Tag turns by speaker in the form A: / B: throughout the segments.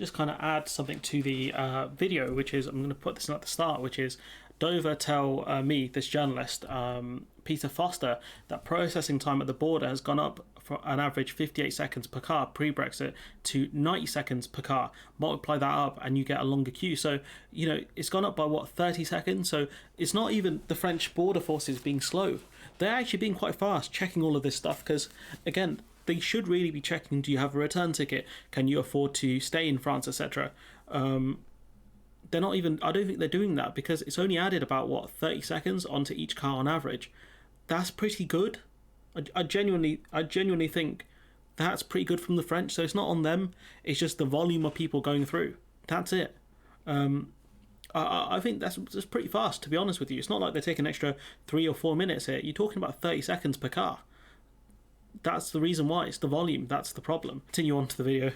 A: Just kind of add something to the video, which is, I'm going to put this in at the start, which is Dover tell me, this journalist, Peter Foster, that processing time at the border has gone up for an average 58 seconds per car pre-Brexit to 90 seconds per car. Multiply that up and you get a longer queue. So, it's gone up by 30 seconds? So it's not even the French border forces being slow. They're actually being quite fast checking all of this stuff because, again, they should really be checking, do you have a return ticket? Can you afford to stay in France, etc.? They're not even, I don't think they're doing that because it's only added about, 30 seconds onto each car on average. That's pretty good. I genuinely think that's pretty good from the French. So it's not on them. It's just the volume of people going through. That's it. I think that's pretty fast, to be honest with you. It's not like they take an extra 3 or 4 minutes here. You're talking about 30 seconds per car. That's the reason why. It's the volume. That's the problem. Continue on to the video.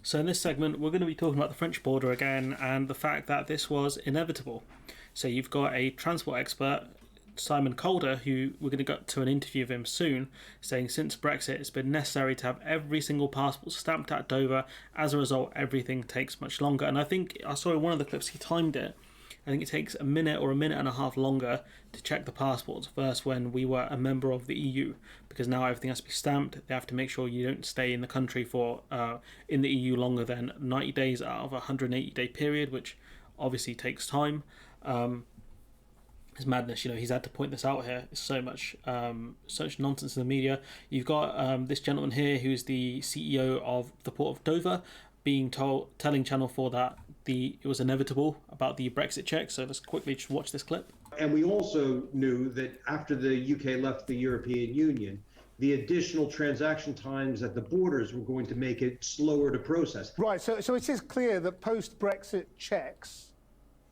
A: So in this segment, we're going to be talking about the French border again and the fact that this was inevitable. So you've got a transport expert, Simon Calder, who we're going to get to an interview of him soon, saying since Brexit, it's been necessary to have every single passport stamped at Dover. As a result, everything takes much longer. And I think I saw in one of the clips he timed it. I think it takes a minute or a minute and a half longer to check the passports versus when we were a member of the EU, because now everything has to be stamped. They have to make sure you don't stay in the country for in the EU longer than 90 days out of a 180-day period, which obviously takes time. It's madness, he's had to point this out here. It's so much nonsense in the media. You've got this gentleman here who's the CEO of the Port of Dover telling Channel 4 that it was inevitable about the Brexit check. So let's quickly just watch this clip.
B: And we also knew that after the UK left the European Union, the additional transaction times at the borders were going to make it slower to process.
C: Right, so it is clear that post-Brexit checks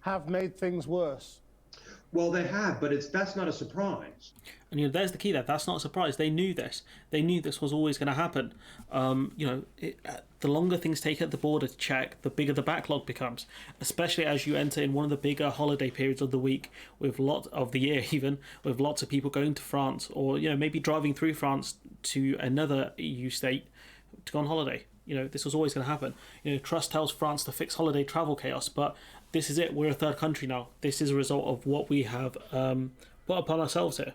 C: have made things worse.
B: Well, they have, but that's not a surprise.
A: And there's the key there. That's not a surprise. They knew this. They knew this was always going to happen. The longer things take at the border to check, the bigger the backlog becomes. Especially as you enter in one of the bigger holiday periods of the week, with of the year even, with lots of people going to France, or maybe driving through France to another EU state to go on holiday. This was always going to happen. Truss tells France to fix holiday travel chaos, but this is it. We're a third country now. This is a result of what we have put upon ourselves here.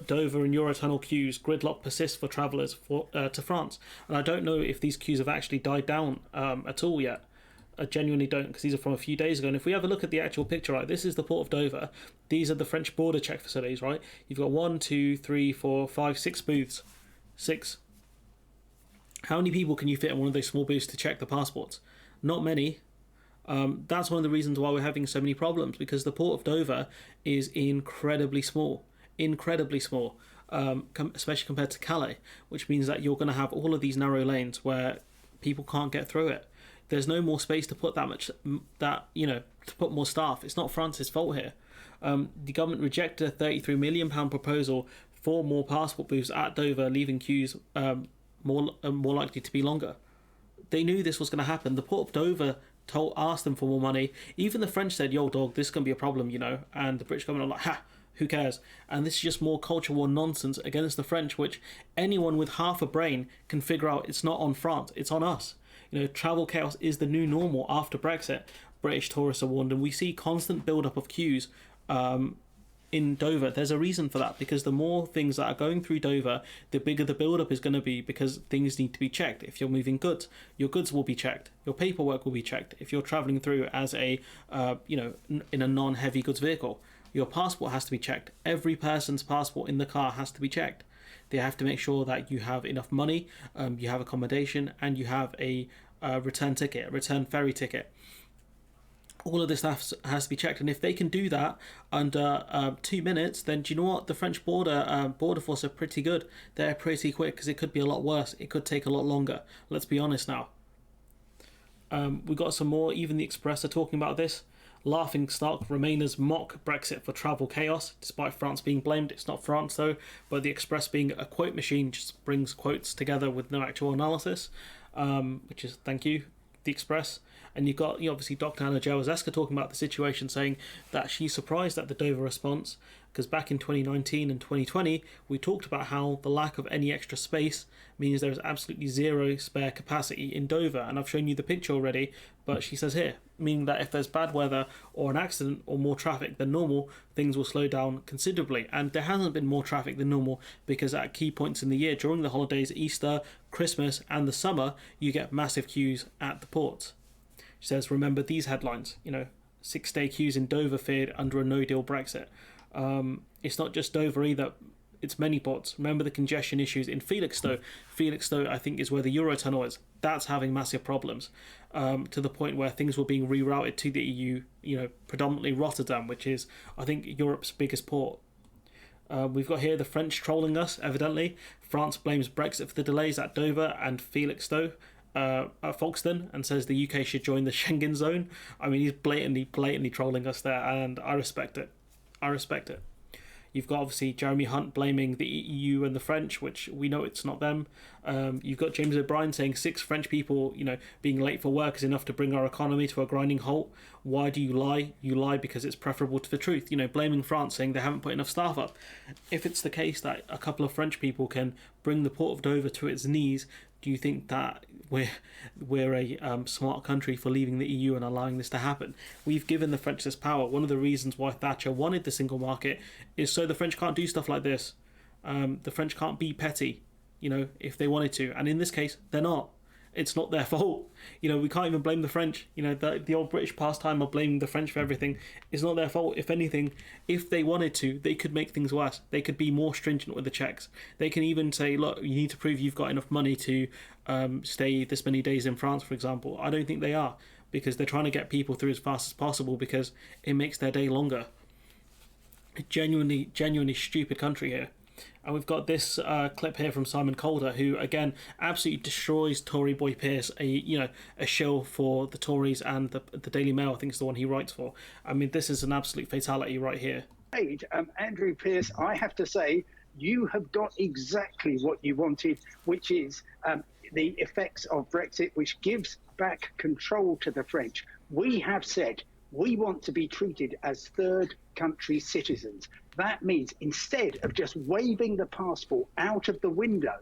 A: Dover and Eurotunnel queues, gridlock persists for travellers to France. And I don't know if these queues have actually died down at all yet. I genuinely don't, because these are from a few days ago. And if we have a look at the actual picture, right, this is the Port of Dover. These are the French border check facilities, right? You've got 1, 2, 3, 4, 5, 6 booths. 6. How many people can you fit in one of those small booths to check the passports? Not many. That's one of the reasons why we're having so many problems, because the Port of Dover is incredibly small, especially compared to Calais, which means that you're going to have all of these narrow lanes where people can't get through it. There's no more space to put to put more staff. It's not France's fault here. The government rejected a £33 million proposal for more passport booths at Dover, leaving queues more likely to be longer. They knew this was going to happen. The Port of Dover asked them for more money. Even the French said, yo dog, this is going to be a problem, and the British government are like, ha, who cares? And this is just more culture war nonsense against the French, which anyone with half a brain can figure out it's not on France, it's on us. Travel chaos is the new normal after Brexit, British tourists are warned, and we see constant build-up of queues in Dover. There's a reason for that, because the more things that are going through Dover, the bigger the build-up is going to be, because things need to be checked. If you're moving goods, your goods will be checked. Your paperwork will be checked. If you're travelling through as a, in a non-heavy goods vehicle, your passport has to be checked. Every person's passport in the car has to be checked. They have to make sure that you have enough money, you have accommodation, and you have a return ticket, a return ferry ticket. All of this has to be checked, and if they can do that under 2 minutes, then do you know what? The French border force are pretty good. They're pretty quick, because it could be a lot worse. It could take a lot longer. Let's be honest now. We've got some more. Even the Express are talking about this. Laughing stock, Remainers mock Brexit for travel chaos, despite France being blamed. It's not France though, but the Express, being a quote machine, just brings quotes together with no actual analysis, which is thank you. the Express. And you've got, obviously Dr. Anna Jawazeska talking about the situation, saying that she's surprised at the Dover response, because back in 2019 and 2020, we talked about how the lack of any extra space means there is absolutely zero spare capacity in Dover. And I've shown you the picture already, but she says here, meaning that if there's bad weather or an accident or more traffic than normal, things will slow down considerably. And there hasn't been more traffic than normal because at key points in the year, during the holidays, Easter, Christmas, and the summer, you get massive queues at the ports. She says, remember these headlines, 6-day queues in Dover feared under a no-deal Brexit. It's not just Dover either, it's many ports. Remember the congestion issues in Felixstowe. Felixstowe, I think, is where the Eurotunnel is. That's having massive problems, to the point where things were being rerouted to the EU, predominantly Rotterdam, which is, I think, Europe's biggest port. We've got here the French trolling us, evidently. France blames Brexit for the delays at Dover and Felixstowe. At Folkestone, and says the UK should join the Schengen zone. I mean, he's blatantly trolling us there, and I respect it. You've got obviously Jeremy Hunt blaming the EU and the French, which we know it's not them. You've got James O'Brien saying 6 French people, being late for work is enough to bring our economy to a grinding halt. Why do you lie? You lie because it's preferable to the truth. Blaming France, saying they haven't put enough staff up. If it's the case that a couple of French people can bring the port of Dover to its knees, do you think that we're a smart country for leaving the EU and allowing this to happen? We've given the French this power. One of the reasons why Thatcher wanted the single market is so the French can't do stuff like this. The French can't be petty, if they wanted to. And in this case, they're not. It's not their fault. We can't even blame the French. The old British pastime of blaming the French for everything is not their fault. If anything, if they wanted to, they could make things worse. They could be more stringent with the checks. They can even say, look, you need to prove you've got enough money to stay this many days in France, for example. I don't think they are, because they're trying to get people through as fast as possible because it makes their day longer. A genuinely stupid country here. And we've got this clip here from Simon Calder, who again absolutely destroys Tory boy Pearce, a shill for the Tories and the Daily Mail. I think is the one he writes for. I mean, this is an absolute fatality right here.
D: Andrew Pearce, I have to say, you have got exactly what you wanted, which is the effects of Brexit, which gives back control to the French. We have said we want to be treated as third country citizens. That means instead of just waving the passport out of the window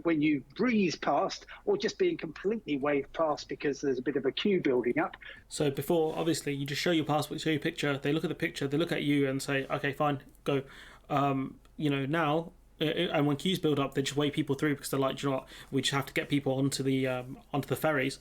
D: when you breeze past, or just being completely waved past because there's a bit of a queue building up.
A: So before, obviously, you just show your passport, show your picture, they look at the picture, they look at you and say, okay, fine, go. Now, and when queues build up, they just wave people through because they're like, you know what, we just have to get people onto the ferries.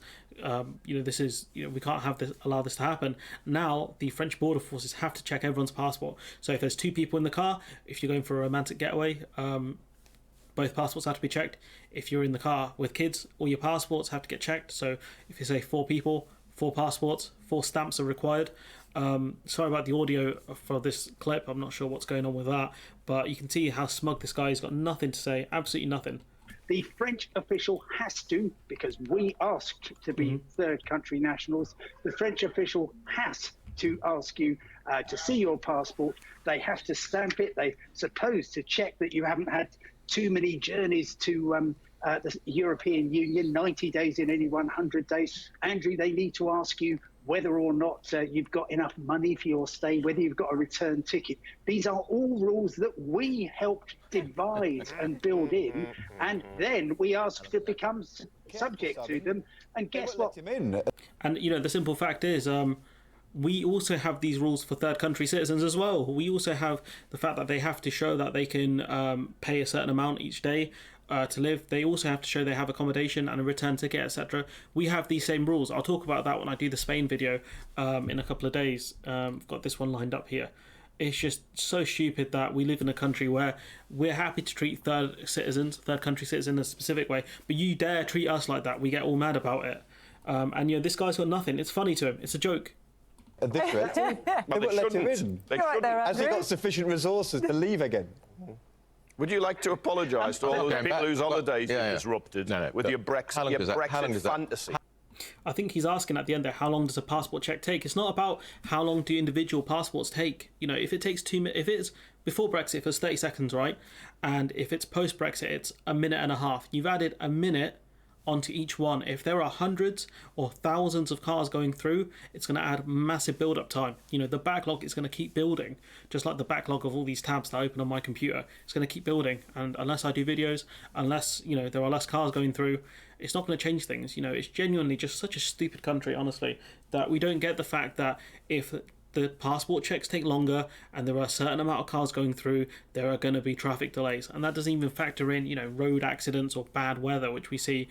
A: This is, we can't have this, allow this to happen. Now the French border forces have to check everyone's passport. So if there's 2 people in the car, if you're going for a romantic getaway, both passports have to be checked. If you're in the car with kids, all your passports have to get checked. So if you say 4 people, 4 passports, 4 stamps are required. Sorry about the audio for this clip. I'm not sure what's going on with that, but you can see how smug this guy is. Got nothing to say, absolutely nothing.
D: The French official has to, because we asked to be third country nationals, the French official has to ask you to see your passport. They have to stamp it. They're supposed to check that you haven't had too many journeys to the European Union, 90 days in any 100 days. Andrew, they need to ask you whether or not you've got enough money for your stay, whether you've got a return ticket. These are all rules that we helped devise and build in, and then we ask to become subject to them. And guess what?
A: And, the simple fact is, we also have these rules for third country citizens as well. We also have the fact that they have to show that they can pay a certain amount each day to live. They also have to show they have accommodation and a return ticket, etc. We have these same rules. I'll talk about that when I do the Spain video in a couple of days. I've got this one lined up here. It's just so stupid that we live in a country where we're happy to treat third country citizens in a specific way, but you dare treat us like that. We get all mad about it. And this guy's got nothing. It's funny to him. It's a joke.
E: At this rate, they won't let him in. Has he got sufficient resources to leave again?
F: Would you like to apologise to all those people whose holidays you disrupted with your Brexit fantasy?
A: I think he's asking at the end there, how long does a passport check take? It's not about how long do individual passports take. If it takes 2 minutes, if it's before Brexit, it was 30 seconds, right? And if it's post-Brexit, it's a minute and a half. You've added a minute onto each one. If there are hundreds or thousands of cars going through, it's going to add massive build-up time. You know, the backlog is going to keep building, just like the backlog of all these tabs that I open on my computer. It's going to keep building, and unless I do videos, unless, you know, there are less cars going through, it's not going to change things. You know, it's genuinely just such a stupid country, honestly, that we don't get the fact that if the passport checks take longer and there are a certain amount of cars going through, there are going to be traffic delays. And that doesn't even factor in, you know, road accidents or bad weather, which we see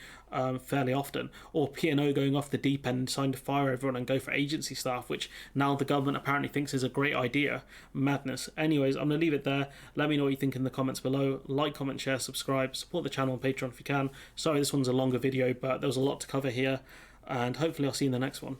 A: fairly often, or P&O going off the deep end, deciding to fire everyone and go for agency staff, which now the government apparently thinks is a great idea. Madness. Anyways, I'm going to leave it there. Let me know what you think in the comments below. Like, comment, share, subscribe, support the channel on Patreon if you can. Sorry this one's a longer video, but there was a lot to cover here, and hopefully I'll see you in the next one.